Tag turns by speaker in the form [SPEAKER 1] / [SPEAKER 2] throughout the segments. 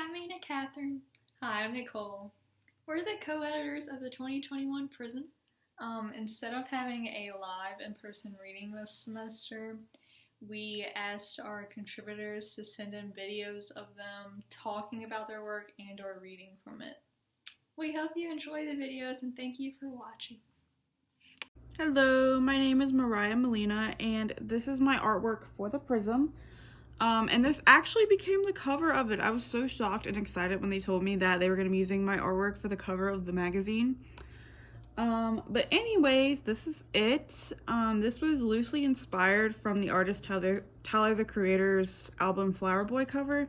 [SPEAKER 1] I'm Mina Catherine. Hi, I'm Nicole. We're the co-editors of the 2021 Prism. Instead of having a live in-person reading this semester, we asked our contributors to send in videos of them talking about their work and or reading from it. We hope you enjoy the videos and thank you for watching.
[SPEAKER 2] Hello, my name is Mariah Molina and this is my artwork for the Prism. And this actually became the cover of it. I was so shocked and excited when they told me that they were going to be using my artwork for the cover of the magazine. But anyways, this is it. This was loosely inspired from the artist Tyler the Creator's album Flower Boy cover.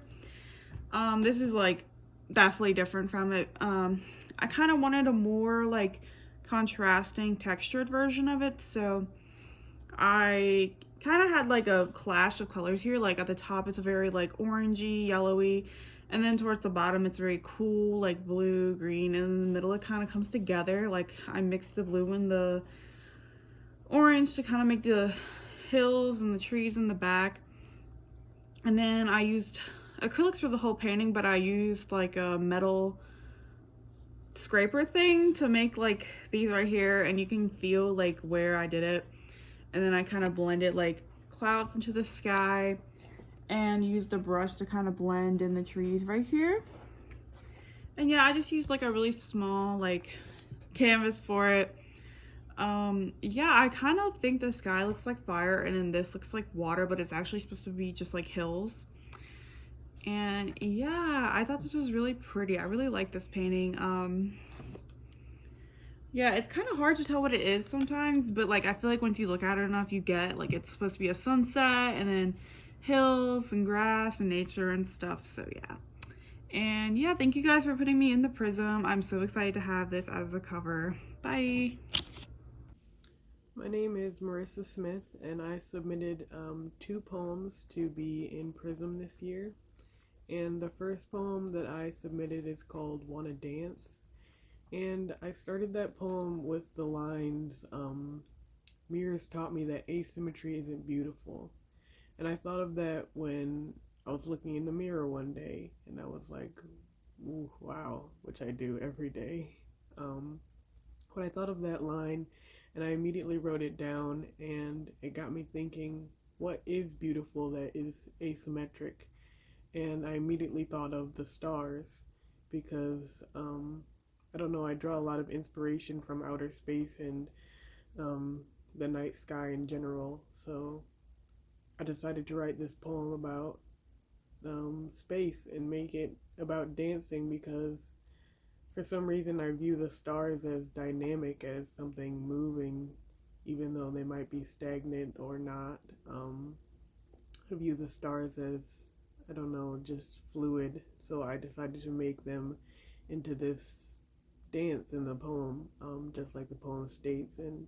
[SPEAKER 2] This is like definitely different from it. I kind of wanted a more like contrasting textured version of it, so I kind of had like a clash of colors here. Like at the top it's very like orangey, yellowy, and then towards the bottom it's very cool, like blue, green, and in the middle it kind of comes together. Like I mixed the blue and the orange to kind of make the hills and the trees in the back. And then I used acrylics for the whole painting, but I used like a metal scraper thing to make like these right here, and you can feel like where I did it. And then I kind of blended like clouds into the sky and used a brush to kind of blend in the trees right here. And yeah, I just used like a really small like canvas for it. Yeah, I kind of think the sky looks like fire and then this looks like water, but it's actually supposed to be just like hills. And yeah, I thought this was really pretty. I really like this painting. Yeah, it's kind of hard to tell what it is sometimes, but like I feel like once you look at it enough, you get like it's supposed to be a sunset and then hills and grass and nature and stuff. So yeah. And yeah, thank you guys for putting me in the Prism. I'm so excited to have this as a cover. Bye.
[SPEAKER 3] My name is Marissa Smith, and I submitted 2 poems to be in Prism this year. And the first poem that I submitted is called Wanna Dance. And I started that poem with the lines, mirrors taught me that asymmetry isn't beautiful. And I thought of that when I was looking in the mirror one day, and I was like, ooh, wow, which I do every day. When I thought of that line, and I immediately wrote it down, and it got me thinking, what is beautiful that is asymmetric? And I immediately thought of the stars, because I don't know, I draw a lot of inspiration from outer space and the night sky in general. So I decided to write this poem about space and make it about dancing, because for some reason I view the stars as dynamic, as something moving, even though they might be stagnant or not. I view the stars as, I don't know, just fluid. So I decided to make them into this dance in the poem, just like the poem states. And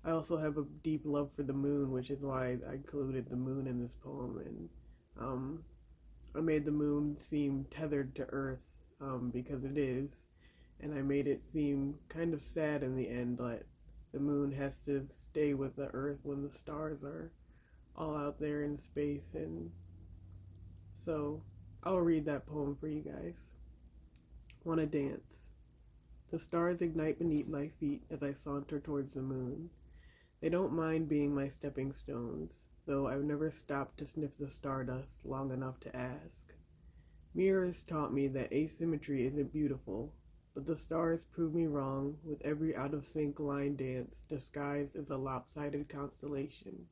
[SPEAKER 3] I also have a deep love for the moon, which is why I included the moon in this poem. And I made the moon seem tethered to Earth, because it is. And I made it seem kind of sad in the end that the moon has to stay with the Earth when the stars are all out there in space. And so I'll read that poem for you guys. Wanna Dance. The stars ignite beneath my feet as I saunter towards the moon. They don't mind being my stepping stones, though I've never stopped to sniff the stardust long enough to ask. Mirrors taught me that asymmetry isn't beautiful, but the stars prove me wrong with every out-of-sync line dance disguised as a lopsided constellation.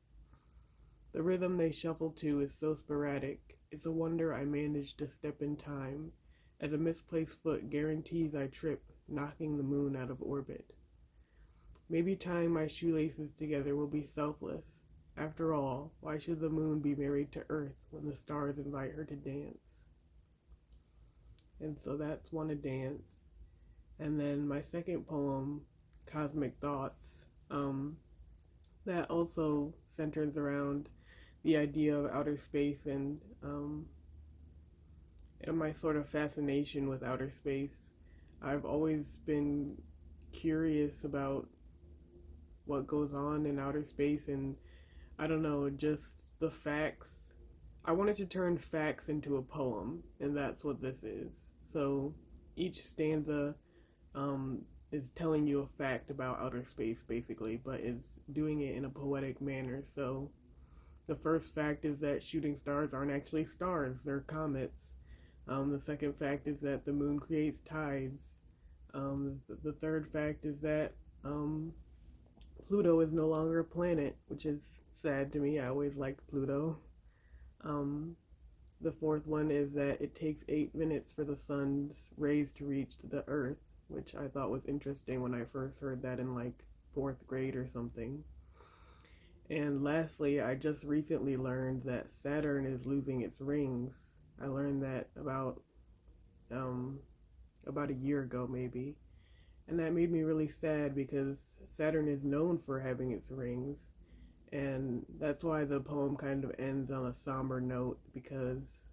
[SPEAKER 3] The rhythm they shuffle to is so sporadic, it's a wonder I managed to step in time, as a misplaced foot guarantees I trip, knocking the moon out of orbit. Maybe tying my shoelaces together will be selfless. After all, why should the moon be married to Earth when the stars invite her to dance? And so that's Wanna Dance. And then my second poem, Cosmic Thoughts, that also centers around the idea of outer space and my sort of fascination with outer space. I've always been curious about what goes on in outer space, and I don't know, just the facts. I wanted to turn facts into a poem, and that's what this is. So each stanza um, is telling you a fact about outer space, basically, but is doing it in a poetic manner. So the first fact is that shooting stars aren't actually stars, they're comets. The second fact is that the moon creates tides. The third fact is that Pluto is no longer a planet, which is sad to me. I always liked Pluto. Um, the fourth one is that it takes 8 minutes for the sun's rays to reach the Earth, which I thought was interesting when I first heard that in like fourth grade or something. And lastly, I just recently learned that Saturn is losing its rings. I learned that um, about a year ago, maybe. And that made me really sad because Saturn is known for having its rings. And that's why the poem kind of ends on a somber note because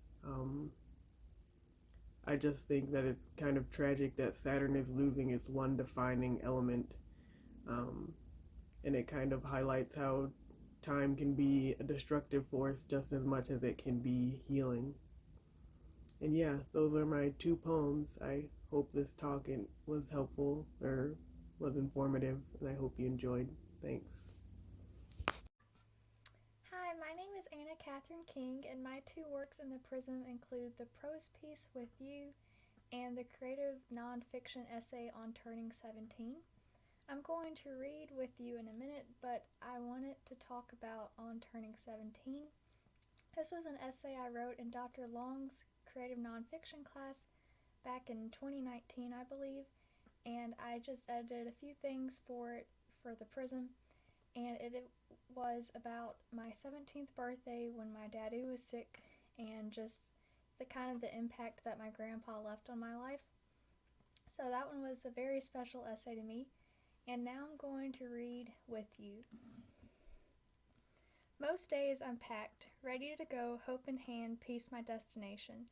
[SPEAKER 3] I just think that it's kind of tragic that Saturn is losing its one defining element. Um, and it kind of highlights how time can be a destructive force just as much as it can be healing. And yeah, those are my two poems. I hope this talk was helpful or was informative, and I hope you enjoyed. Thanks.
[SPEAKER 4] Hi, my name is Anna Catherine King, and my two works in the Prism include the prose piece With You and the creative nonfiction essay on turning 17. I'm going to read With You in a minute, but I wanted to talk about On Turning 17. This was an essay I wrote in Dr. Long's creative nonfiction class back in 2019, I believe, and I just edited a few things for it for the Prism, and it was about my 17th birthday when my daddy was sick and just the kind of the impact that my grandpa left on my life. So that one was a very special essay to me, and now I'm going to read With You. Most days I'm packed, ready to go, hope in hand, peace my destination.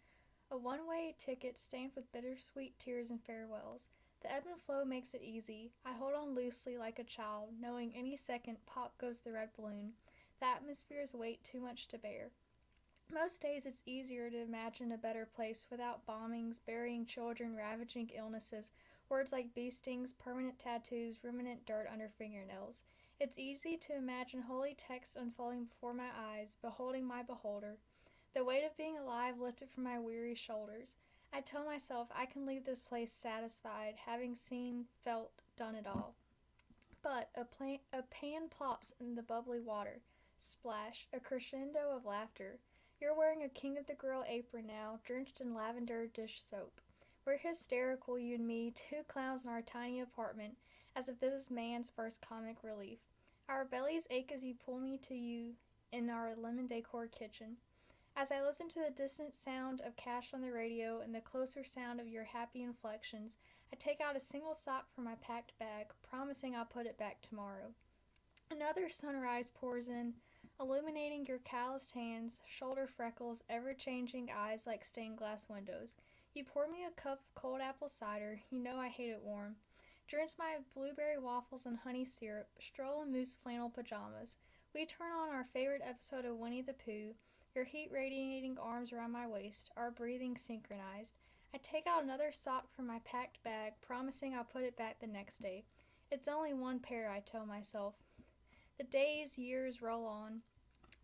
[SPEAKER 4] A one-way ticket stamped with bittersweet tears and farewells. The ebb and flow makes it easy. I hold on loosely like a child, knowing any second pop goes the red balloon. The atmosphere's weight too much to bear. Most days it's easier to imagine a better place without bombings, burying children, ravaging illnesses, words like bee stings, permanent tattoos, ruminant dirt under fingernails. It's easy to imagine holy text unfolding before my eyes, beholding my beholder. The weight of being alive lifted from my weary shoulders. I tell myself I can leave this place satisfied, having seen, felt, done it all. But a pan plops in the bubbly water. Splash, a crescendo of laughter. You're wearing a King of the Grill apron now, drenched in lavender dish soap. We're hysterical, you and me, two clowns in our tiny apartment, as if this is man's first comic relief. Our bellies ache as you pull me to you in our lemon decor kitchen. As I listen to the distant sound of Cash on the radio and the closer sound of your happy inflections, I take out a single sock from my packed bag, promising I'll put it back tomorrow. Another sunrise pours in, illuminating your calloused hands, shoulder freckles, ever-changing eyes like stained glass windows. You pour me a cup of cold apple cider, you know I hate it warm. Drench my blueberry waffles in honey syrup, stroll in moose flannel pajamas. We turn on our favorite episode of Winnie the Pooh, your heat radiating arms around my waist, our breathing synchronized. I take out another sock from my packed bag, promising I'll put it back the next day. It's only one pair, I tell myself. The days, years roll on.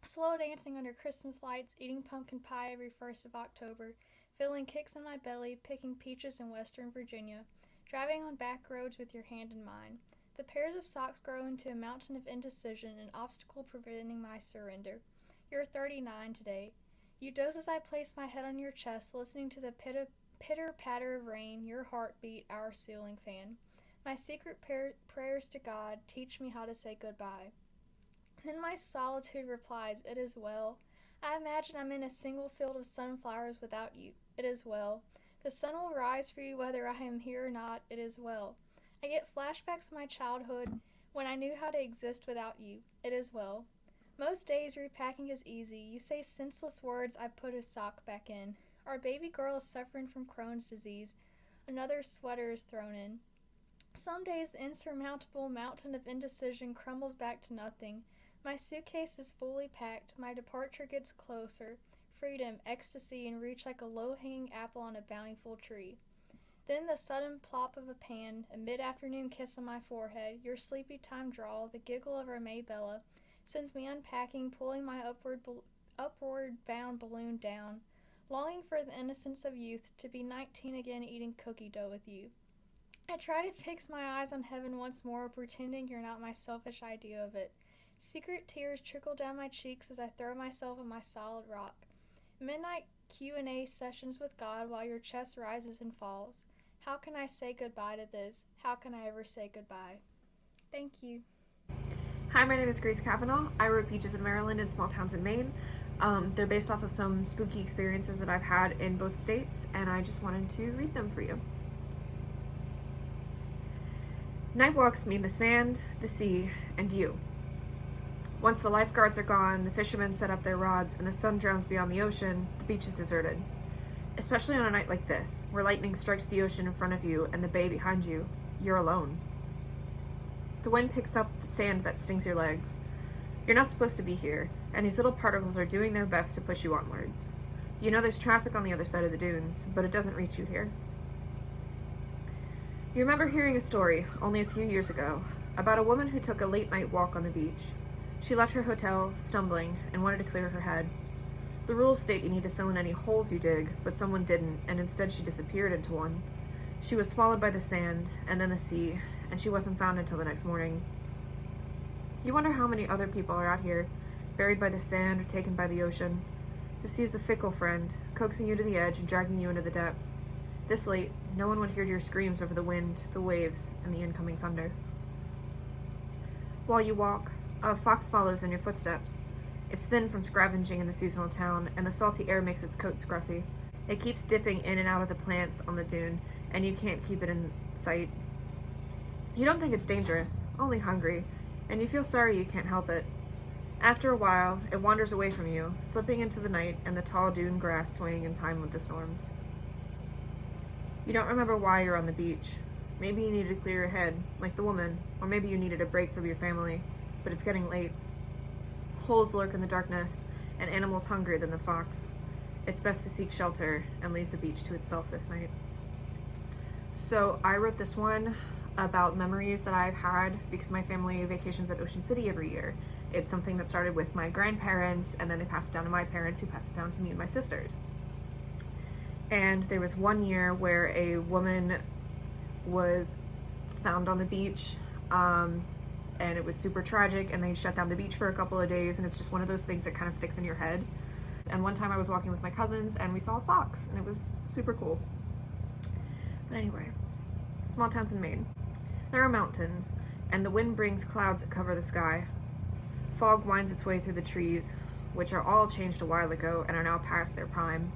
[SPEAKER 4] Slow dancing under Christmas lights, eating pumpkin pie every 1st of October, feeling kicks in my belly, picking peaches in Western Virginia, driving on back roads with your hand in mine. The pairs of socks grow into a mountain of indecision, an obstacle preventing my surrender. You're 39 today. You doze as I place my head on your chest, listening to the pitter-patter of rain, your heartbeat, our ceiling fan. My secret prayers to God teach me how to say goodbye. Then my solitude replies, it is well. I imagine I'm in a single field of sunflowers without you. It is well. The sun will rise for you whether I am here or not. It is well. I get flashbacks of my childhood when I knew how to exist without you. It is well. Most days repacking is easy. You say senseless words, I put a sock back in. Our baby girl is suffering from Crohn's disease. Another sweater is thrown in. Some days the insurmountable mountain of indecision crumbles back to nothing. My suitcase is fully packed. My departure gets closer. freedom, ecstasy, and reach like a low-hanging apple on a bountiful tree. Then the sudden plop of a pan, a mid-afternoon kiss on my forehead, your sleepy time drawl, the giggle of our Maybella, sends me unpacking, pulling my upward-bound balloon down, longing for the innocence of youth, to be 19 again eating cookie dough with you. I try to fix my eyes on heaven once more, pretending you're not my selfish idea of it. Secret tears trickle down my cheeks as I throw myself on my solid rock. Midnight Q&A sessions with God while your chest rises and falls. How can I say goodbye to this? How can I ever say goodbye? Thank you.
[SPEAKER 5] Hi, my name is Grace Kavanaugh. I wrote Beaches in Maryland and Small Towns in Maine. They're based off of some spooky experiences that I've had in both states, and I just wanted to read them for you. Night walks mean the sand, the sea, and you. Once the lifeguards are gone, the fishermen set up their rods, and the sun drowns beyond the ocean, the beach is deserted. Especially on a night like this, where lightning strikes the ocean in front of you and the bay behind you, you're alone. The wind picks up the sand that stings your legs. You're not supposed to be here, and these little particles are doing their best to push you onwards. You know there's traffic on the other side of the dunes, but it doesn't reach you here. You remember hearing a story, only a few years ago, about a woman who took a late-night walk on the beach. She left her hotel, stumbling, and wanted to clear her head. The rules state you need to fill in any holes you dig, but someone didn't, and instead she disappeared into one. She was swallowed by the sand, and then the sea, and she wasn't found until the next morning. You wonder how many other people are out here, buried by the sand or taken by the ocean. The sea is a fickle friend, coaxing you to the edge and dragging you into the depths. This late, no one would hear your screams over the wind, the waves, and the incoming thunder. While you walk, a fox follows in your footsteps. It's thin from scavenging in the seasonal town, and the salty air makes its coat scruffy. It keeps dipping in and out of the plants on the dune, and you can't keep it in sight. You don't think it's dangerous, only hungry, and you feel sorry you can't help it. After a while, it wanders away from you, slipping into the night and the tall dune grass swaying in time with the storms. You don't remember why you're on the beach. Maybe you needed to clear your head, like the woman, or maybe you needed a break from your family, but it's getting late. Holes lurk in the darkness, and animals hungrier than the fox. It's best to seek shelter and leave the beach to itself this night. So I wrote this one about memories that I've had because my family vacations at Ocean City every year. It's something that started with my grandparents, and then they passed it down to my parents, who passed it down to me and my sisters. And there was one year where a woman was found on the beach, and it was super tragic, and they shut down the beach for a couple of days, and it's just one of those things that kind of sticks in your head. And one time I was walking with my cousins, and we saw a fox, and it was super cool. But anyway, small towns in Maine. There are mountains, and the wind brings clouds that cover the sky. Fog winds its way through the trees, which are all changed a while ago and are now past their prime.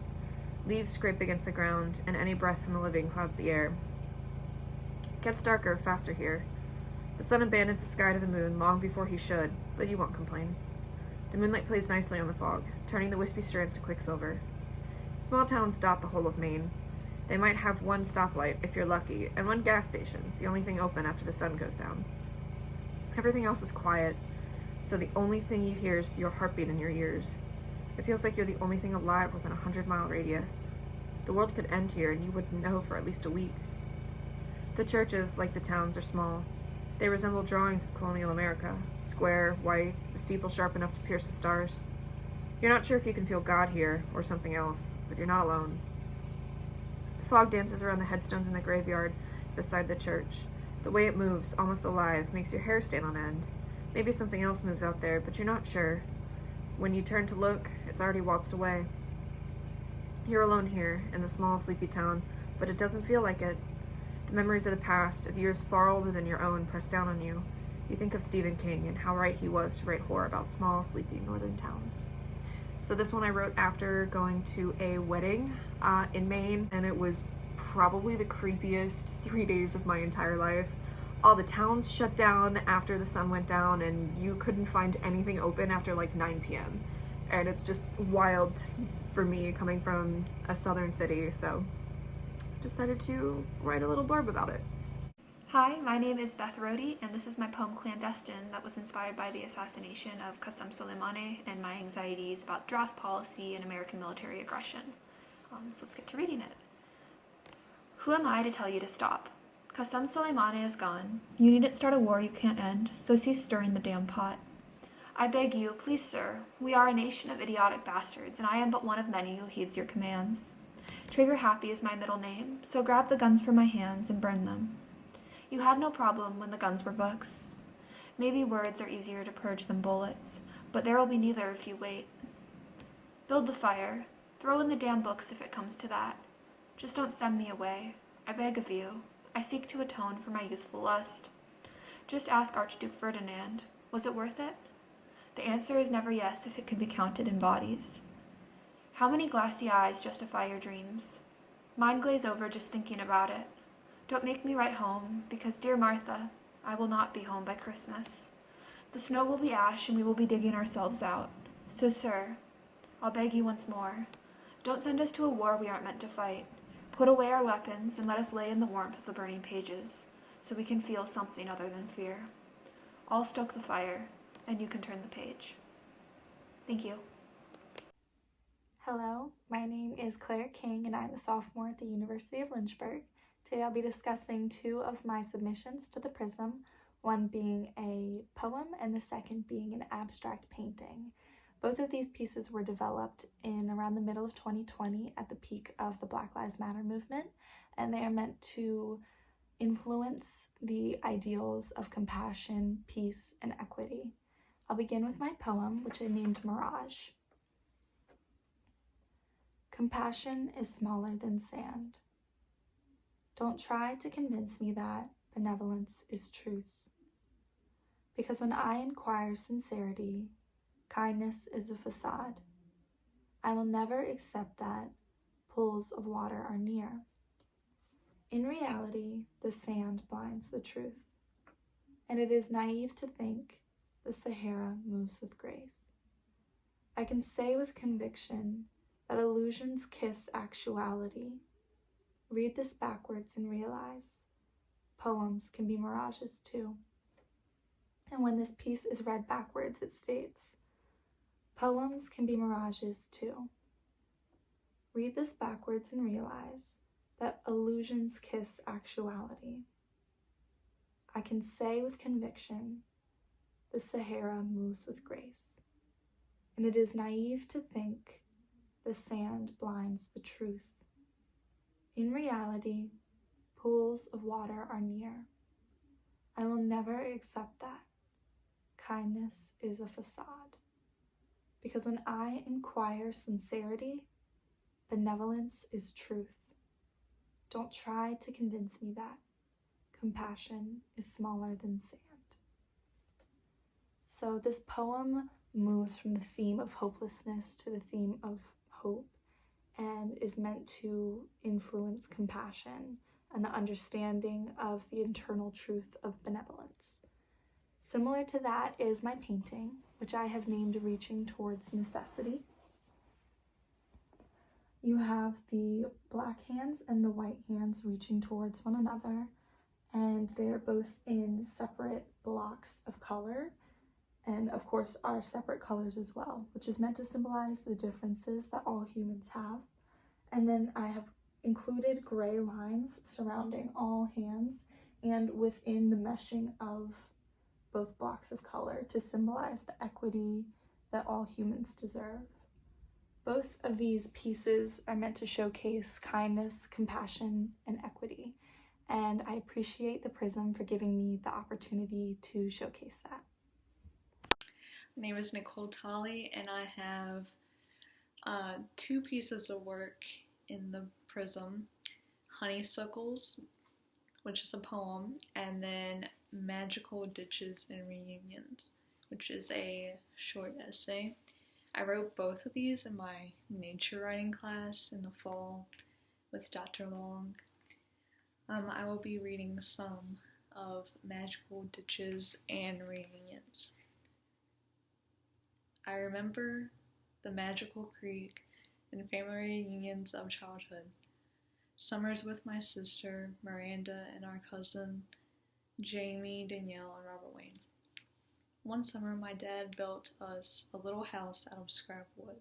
[SPEAKER 5] Leaves scrape against the ground, and any breath from the living clouds the air. It gets darker faster here. The sun abandons the sky to the moon long before he should, but you won't complain. The moonlight plays nicely on the fog, turning the wispy strands to quicksilver. Small towns dot the whole of Maine. They might have one stoplight, if you're lucky, and one gas station, the only thing open after the sun goes down. Everything else is quiet, so the only thing you hear is your heartbeat in your ears. It feels like you're the only thing alive within a 100-mile radius. The world could end here, and you wouldn't know for at least a week. The churches, like the towns, are small. They resemble drawings of colonial America, square, white, the steeple sharp enough to pierce the stars. You're not sure if you can feel God here, or something else, but you're not alone. The fog dances around the headstones in the graveyard beside the church. The way it moves, almost alive, makes your hair stand on end. Maybe something else moves out there, but you're not sure. When you turn to look, it's already waltzed away. You're alone here, in the small, sleepy town, but it doesn't feel like it. The memories of the past, of years far older than your own, press down on you. You think of Stephen King and how right he was to write horror about small, sleepy northern towns. So this one I wrote after going to a wedding in Maine, and it was probably the creepiest 3 days of my entire life. All the towns shut down after the sun went down, and you couldn't find anything open after like 9 p.m. And it's just wild for me coming from a southern city, so decided to write a little blurb about it.
[SPEAKER 4] Hi, my name is Beth Rohde, and this is my poem Clandestine that was inspired by the assassination of Qasem Soleimani and my anxieties about draft policy and American military aggression. So let's get to reading it. Who am I to tell you to stop? Qasem Soleimani is gone. You needn't start a war you can't end, so cease stirring the damn pot. I beg you, please sir, we are a nation of idiotic bastards, and I am but one of many who heeds your commands. Trigger Happy is my middle name, so grab the guns from my hands and burn them. You had no problem when the guns were books. Maybe words are easier to purge than bullets, but there will be neither if you wait. Build the fire. Throw in the damn books if it comes to that. Just don't send me away. I beg of you. I seek to atone for my youthful lust. Just ask Archduke Ferdinand. Was it worth it? The answer is never yes if it can be counted in bodies. How many glassy eyes justify your dreams? Mine glaze over just thinking about it. Don't make me write home, because, dear Martha, I will not be home by Christmas. The snow will be ash, and we will be digging ourselves out. So, sir, I'll beg you once more, don't send us to a war we aren't meant to fight. Put away our weapons, and let us lay in the warmth of the burning pages, so we can feel something other than fear. I'll stoke the fire, and you can turn the page. Thank you.
[SPEAKER 6] Hello, my name is Claire King, and I'm a sophomore at the University of Lynchburg. Today I'll be discussing two of my submissions to the Prism, one being a poem and the second being an abstract painting. Both of these pieces were developed in around the middle of 2020 at the peak of the Black Lives Matter movement, and they are meant to influence the ideals of compassion, peace, and equity. I'll begin with my poem, which I named Mirage. Compassion is smaller than sand. Don't try to convince me that benevolence is truth. Because when I inquire sincerity, kindness is a facade. I will never accept that pools of water are near. In reality, the sand blinds the truth, and it is naive to think the Sahara moves with grace. I can say with conviction that illusions kiss actuality. Read this backwards and realize poems can be mirages too. And when this piece is read backwards, it states, poems can be mirages too. Read this backwards and realize that illusions kiss actuality. I can say with conviction, the Sahara moves with grace. And it is naive to think the sand blinds the truth. In reality, pools of water are near. I will never accept that. Kindness is a facade. Because when I inquire sincerity, benevolence is truth. Don't try to convince me that compassion is smaller than sand. So this poem moves from the theme of hopelessness to the theme of hope, and is meant to influence compassion and the understanding of the internal truth of benevolence. Similar to that is my painting, which I have named Reaching Towards Necessity. You have the black hands and the white hands reaching towards one another, and they're both in separate blocks of color, and of course are separate colors as well, which is meant to symbolize the differences that all humans have. And then I have included gray lines surrounding all hands and within the meshing of both blocks of color to symbolize the equity that all humans deserve. Both of these pieces are meant to showcase kindness, compassion, and equity, and I appreciate the Prism for giving me the opportunity to showcase that.
[SPEAKER 1] My name is Nicole Tolley, and I have two pieces of work in the Prism: Honeysuckles, which is a poem, and then Magical Ditches and Reunions, which is a short essay. I wrote both of these in my nature writing class in the fall with Dr. Long. I will be reading some of Magical Ditches and Reunions. I remember the magical creek and family reunions of childhood. Summers with my sister, Miranda, and our cousin, Jamie, Danielle, and Robert Wayne. One summer, my dad built us a little house out of scrap wood.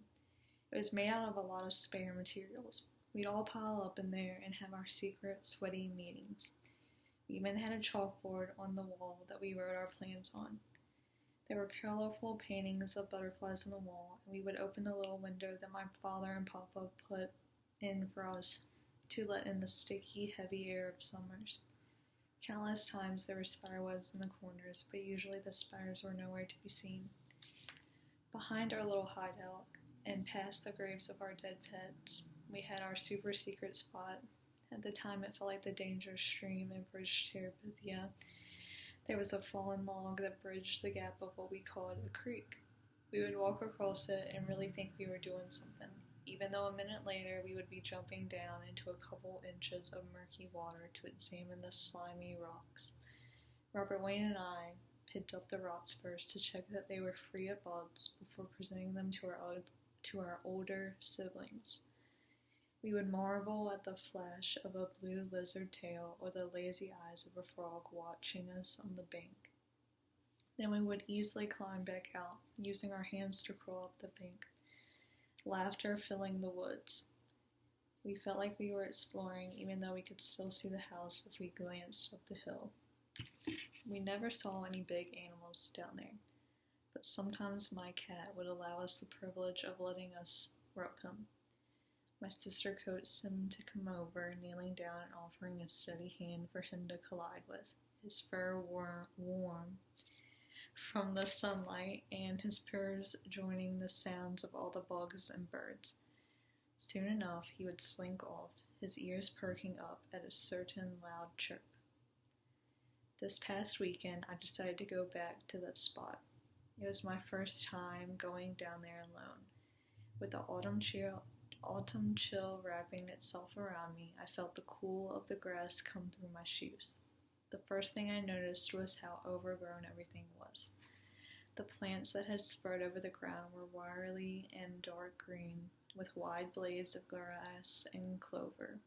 [SPEAKER 1] It was made out of a lot of spare materials. We'd all pile up in there and have our secret, sweaty meetings. We even had a chalkboard on the wall that we wrote our plans on. There were colorful paintings of butterflies on the wall, and we would open the little window that my father and Papa put in for us to let in the sticky, heavy air of summers. Countless times there were spiderwebs in the corners, but usually the spiders were nowhere to be seen. Behind our little hideout, and past the graves of our dead pets, we had our super secret spot. At the time, it felt like the dangerous stream in British Terabithia. There was a fallen log that bridged the gap of what we called a creek. We would walk across it and really think we were doing something, even though a minute later we would be jumping down into a couple inches of murky water to examine the slimy rocks. Robert Wayne and I picked up the rocks first to check that they were free of bugs before presenting them to our older siblings. We would marvel at the flash of a blue lizard tail or the lazy eyes of a frog watching us on the bank. Then we would easily climb back out, using our hands to crawl up the bank. Laughter filling the woods. We felt like we were exploring, even though we could still see the house if we glanced up the hill. We never saw any big animals down there, but sometimes my cat would allow us the privilege of letting us rub him. My sister coaxed him to come over, kneeling down and offering a steady hand for him to collide with, his fur warm from the sunlight and his purrs joining the sounds of all the bugs and birds. Soon enough, he would slink off, his ears perking up at a certain loud chirp. This past weekend, I decided to go back to that spot. It was my first time going down there alone. With the autumn chill wrapping itself around me, I felt the cool of the grass come through my shoes. The first thing I noticed was how overgrown everything was. The plants that had spread over the ground were wiry and dark green, with wide blades of grass and clover.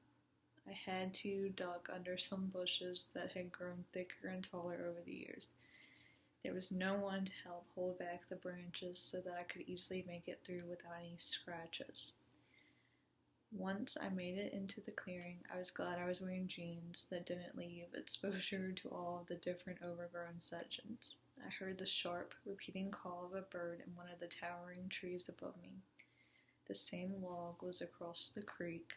[SPEAKER 1] I had to duck under some bushes that had grown thicker and taller over the years. There was no one to help hold back the branches so that I could easily make it through without any scratches. Once I made it into the clearing, I was glad I was wearing jeans that didn't leave exposure to all of the different overgrown sections. I heard the sharp, repeating call of a bird in one of the towering trees above me. The same log was across the creek,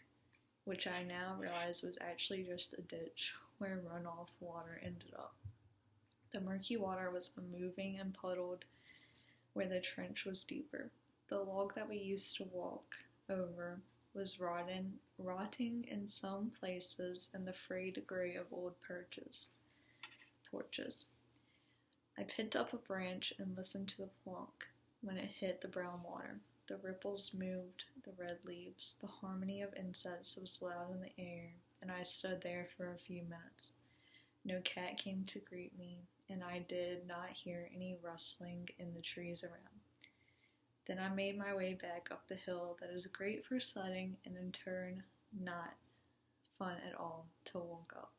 [SPEAKER 1] which I now realize was actually just a ditch where runoff water ended up. The murky water was unmoving and puddled where the trench was deeper. The log that we used to walk over was rotting in some places in the frayed gray of old porches. I picked up a branch and listened to the plunk when it hit the brown water. The ripples moved, the red leaves, the harmony of insects was loud in the air, and I stood there for a few minutes. No cat came to greet me, and I did not hear any rustling in the trees around. Then I made my way back up the hill that is great for sledding and in turn not fun at all to walk up.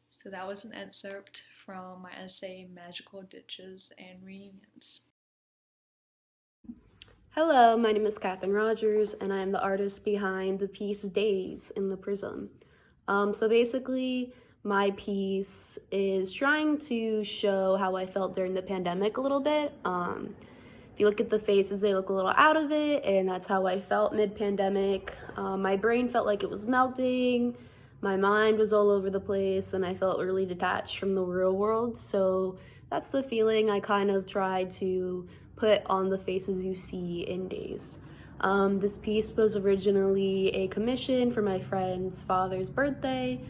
[SPEAKER 1] So that was an excerpt from my essay, Magical Ditches and Reunions.
[SPEAKER 7] Hello, my name is Katherine Rogers, and I am the artist behind the piece Days in the Prism. So basically, my piece is trying to show how I felt during the pandemic a little bit. If you look at the faces, they look a little out of it, and that's how I felt mid-pandemic. My brain felt like it was melting, my mind was all over the place, and I felt really detached from the real world. So that's the feeling I kind of tried to put on the faces you see in Days. This piece was originally a commission for my friend's father's birthday.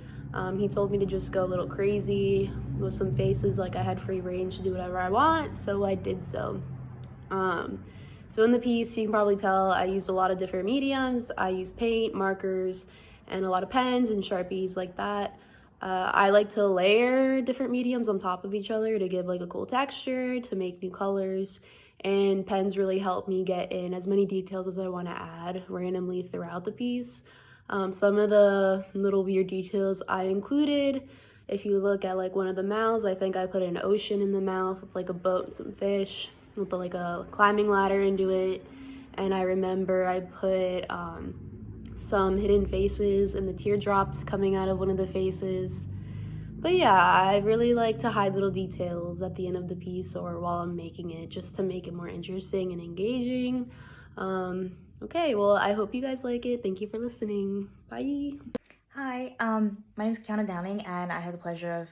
[SPEAKER 7] He told me to just go a little crazy with some faces, like I had free range to do whatever I want, so I did so. So in the piece, you can probably tell I used a lot of different mediums. I used paint, markers, and a lot of pens and Sharpies like that. I like to layer different mediums on top of each other to give like a cool texture, to make new colors, and pens really help me get in as many details as I want to add randomly throughout the piece. Some of the little weird details I included If you look at like one of the mouths, I think I put an ocean in the mouth with like a boat and some fish, with like a climbing ladder into it. And I remember I put some hidden faces and the teardrops coming out of one of the faces. But yeah, I really like to hide little details at the end of the piece or while I'm making it, just to make it more interesting and engaging. Okay, well, I hope you guys like it. Thank you for listening. Bye.
[SPEAKER 8] Hi, my name is Kiana Downing, and I have the pleasure of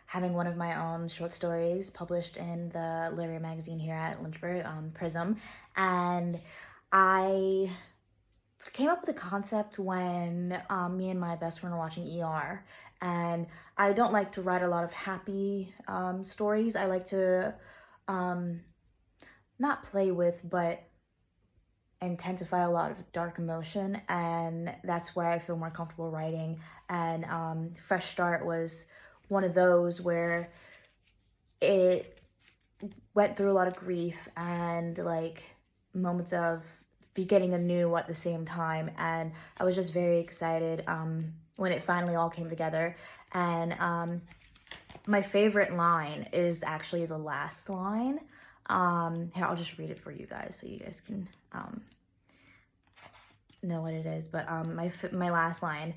[SPEAKER 8] having one of my own short stories published in the literary magazine here at Lynchburg, Prism. And I came up with the concept when me and my best friend were watching ER. And I don't like to write a lot of happy stories. I like to not play with, but intensify a lot of dark emotion, and that's where I feel more comfortable writing. And Fresh Start was one of those where it went through a lot of grief and like moments of beginning anew at the same time, and I was just very excited when it finally all came together. And my favorite line is actually the last line. Here, I'll just read it for you guys so you guys can know what it is. But my last line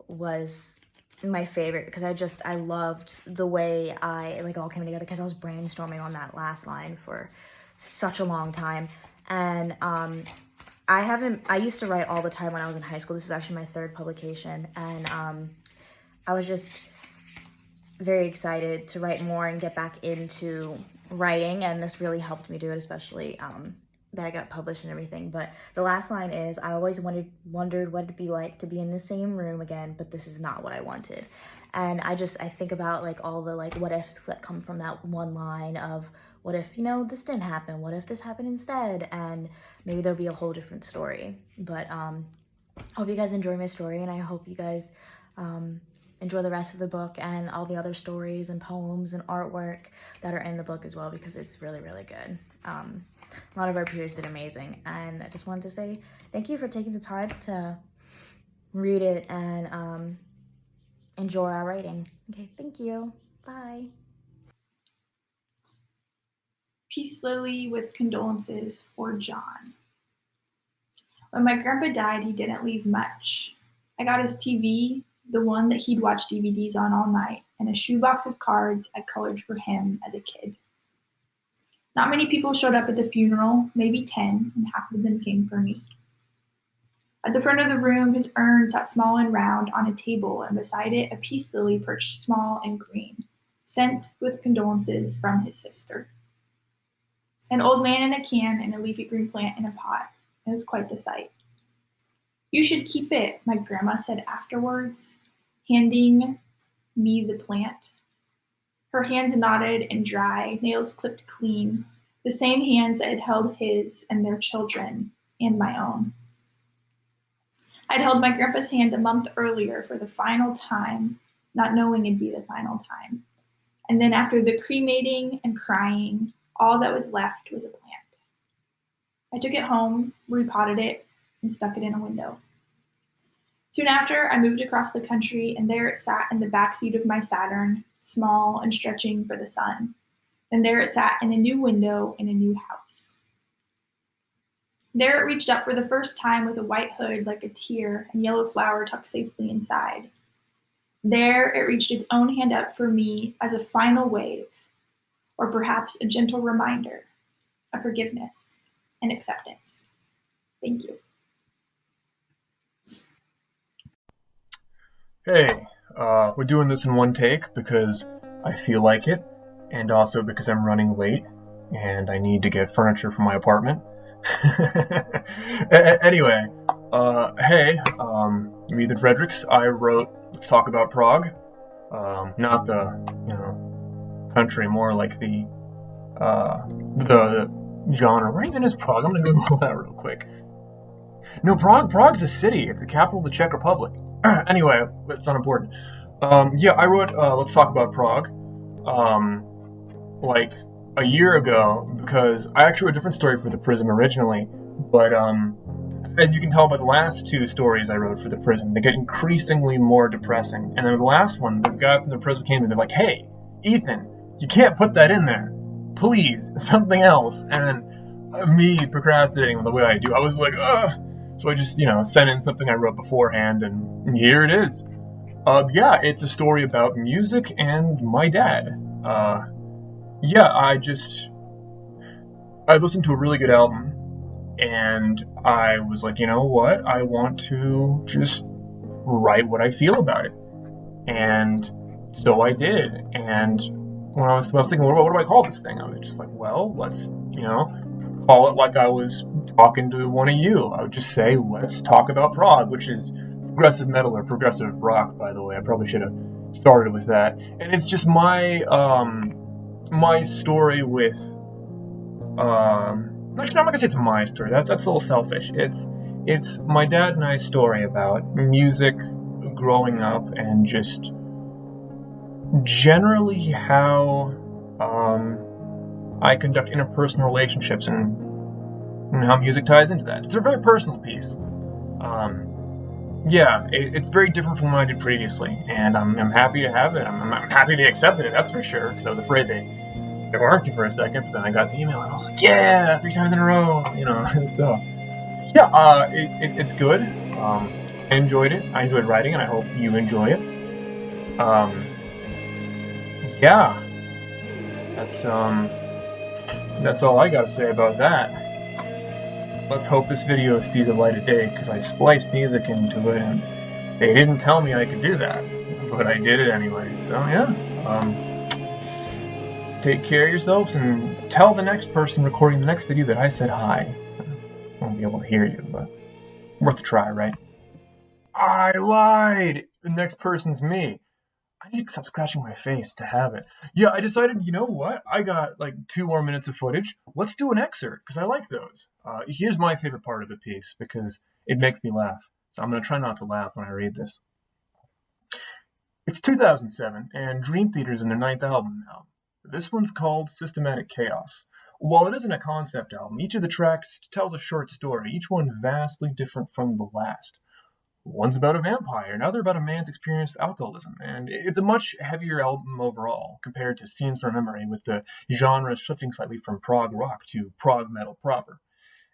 [SPEAKER 8] was my favorite because I loved the way it all came together, because I was brainstorming on that last line for such a long time. And I used to write all the time when I was in high school. This is actually my third publication, and I was just very excited to write more and get back into writing, and this really helped me do it, especially that I got published and everything. But the last line is, I always wondered what it'd be like to be in the same room again, but this is not what I wanted. And I think about like all the like what ifs that come from that one line of, what if, this didn't happen? What if this happened instead? And maybe there'll be a whole different story. But I hope you guys enjoy my story, and I hope you guys enjoy the rest of the book and all the other stories and poems and artwork that are in the book as well, because it's really, really good. A lot of our peers did amazing, and I just wanted to say thank you for taking the time to read it and enjoy our writing. Okay, thank you. Bye.
[SPEAKER 9] Peace Lily with condolences for John. When my grandpa died, he didn't leave much. I got his TV, the one that he'd watch DVDs on all night, and a shoebox of cards I colored for him as a kid. Not many people showed up at the funeral, maybe 10, and half of them came for me. At the front of the room, his urn sat small and round on a table, and beside it, a peace lily perched small and green, sent with condolences from his sister. An old man in a can and a leafy green plant in a pot. It was quite the sight. You should keep it, my grandma said afterwards, handing me the plant. Her hands knotted and dry, nails clipped clean, the same hands that had held his and their children and my own. I'd held my grandpa's hand a month earlier for the final time, not knowing it'd be the final time. And then after the cremating and crying, all that was left was a plant. I took it home, repotted it, and stuck it in a window. Soon after, I moved across the country, and there it sat in the backseat of my Saturn, small and stretching for the sun. And there it sat in a new window in a new house. There it reached up for the first time with a white hood like a tear and yellow flower tucked safely inside. There it reached its own hand up for me as a final wave, or perhaps a gentle reminder of forgiveness and acceptance. Thank you.
[SPEAKER 10] Hey, we're doing this in one take because I feel like it, and also because I'm running late and I need to get furniture for my apartment. Anyway, hey, I'm Ethan Fredericks. I wrote Let's Talk About Prague. Not the, country, more like the genre. Where even is Prague? I'm gonna Google that real quick. No, Prague's a city. It's the capital of the Czech Republic. Anyway, it's not important. Yeah, I wrote Let's Talk About Prague, like a year ago, because I actually wrote a different story for the Prism originally, but as you can tell by the last two stories I wrote for the Prism, they get increasingly more depressing. And then the last one, the guy from the Prism came and they're like, "Hey, Ethan, you can't put that in there. Please, something else." And then me procrastinating the way I do, I was like, ugh. So I just, sent in something I wrote beforehand, and here it is. Yeah, it's a story about music and my dad. Yeah, I listened to a really good album, and I was like, you know what? I want to just write what I feel about it. And so I did. And when I was thinking, what do I call this thing? I was just like, well, let's, call it like I was talking to one of you. I would just say, let's talk about prog, which is progressive metal or progressive rock, by the way. I probably should have started with that. And it's just my story with actually, I'm not gonna say it's my story. That's a little selfish. It's my dad and I's story about music, growing up, and just generally how I conduct interpersonal relationships and how music ties into that. It's a very personal piece. Yeah, it's very different from what I did previously, and I'm happy to have it. I'm happy they accepted it, that's for sure, because I was afraid they weren't for a second, but then I got the email and I was like, yeah, 3 times in a row, so yeah, it's good. I enjoyed it. I enjoyed writing, and I hope you enjoy it. Yeah, that's all I gotta say about that. Let's hope this video sees the light of day, because I spliced music into it, and they didn't tell me I could do that, but I did it anyway. So yeah, take care of yourselves, and tell the next person recording the next video that I said hi. I won't be able to hear you, but worth a try, right? I lied! The next person's me. I need to stop scratching my face to have it. Yeah, I decided, you know what? I got like 2 more minutes of footage. Let's do an excerpt, because I like those. Here's my favorite part of the piece, because it makes me laugh. So I'm going to try not to laugh when I read this. It's 2007, and Dream Theater's in their 9th album now. This one's called Systematic Chaos. While it isn't a concept album, each of the tracks tells a short story, each one vastly different from the last. One's about a vampire, another about a man's experience with alcoholism, and it's a much heavier album overall compared to Scenes from Memory, with the genre shifting slightly from prog rock to prog metal proper.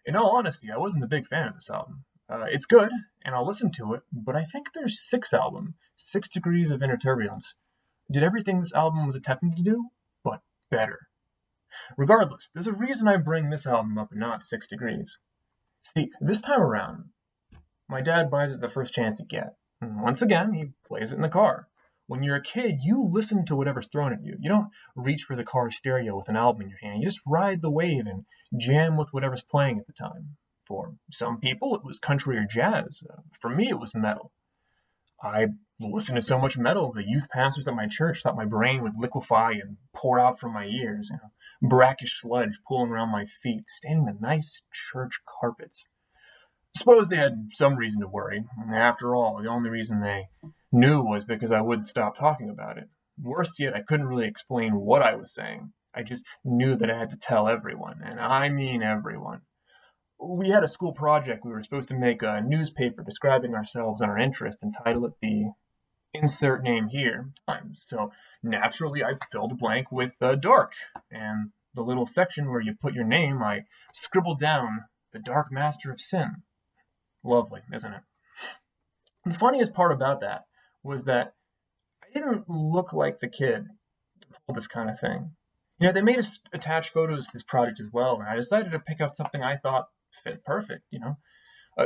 [SPEAKER 10] In all honesty, I wasn't a big fan of this album. It's good, and I'll listen to it, but I think their 6th album, 6 Degrees of Inner Turbulence, did everything this album was attempting to do, but better. Regardless, there's a reason I bring this album up and not 6 Degrees. See, this time around, my dad buys it the first chance he gets. And once again, he plays it in the car. When you're a kid, you listen to whatever's thrown at you. You don't reach for the car stereo with an album in your hand. You just ride the wave and jam with whatever's playing at the time. For some people, it was country or jazz. For me, it was metal. I listened to so much metal, the youth pastors at my church thought my brain would liquefy and pour out from my ears. Brackish sludge pulling around my feet, staining the nice church carpets. Suppose they had some reason to worry. After all, the only reason they knew was because I wouldn't stop talking about it. Worse yet, I couldn't really explain what I was saying. I just knew that I had to tell everyone, and I mean everyone. We had a school project. We were supposed to make a newspaper describing ourselves and our interests and title it the insert name here, Times. So naturally, I filled the blank with dark, and the little section where you put your name, I scribbled down the Dark Master of Sin. Lovely, isn't it? The funniest part about that was that I didn't look like the kid to pull this kind of thing. They made us attach photos to this project as well, and I decided to pick out something I thought fit perfect.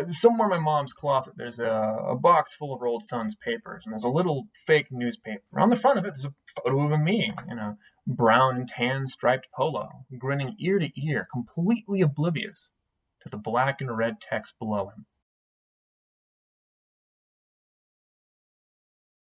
[SPEAKER 10] Somewhere in my mom's closet, there's a box full of her old son's papers, and there's a little fake newspaper. On the front of it, there's a photo of me in a brown and tan striped polo, grinning ear to ear, completely oblivious to the black and red text below him.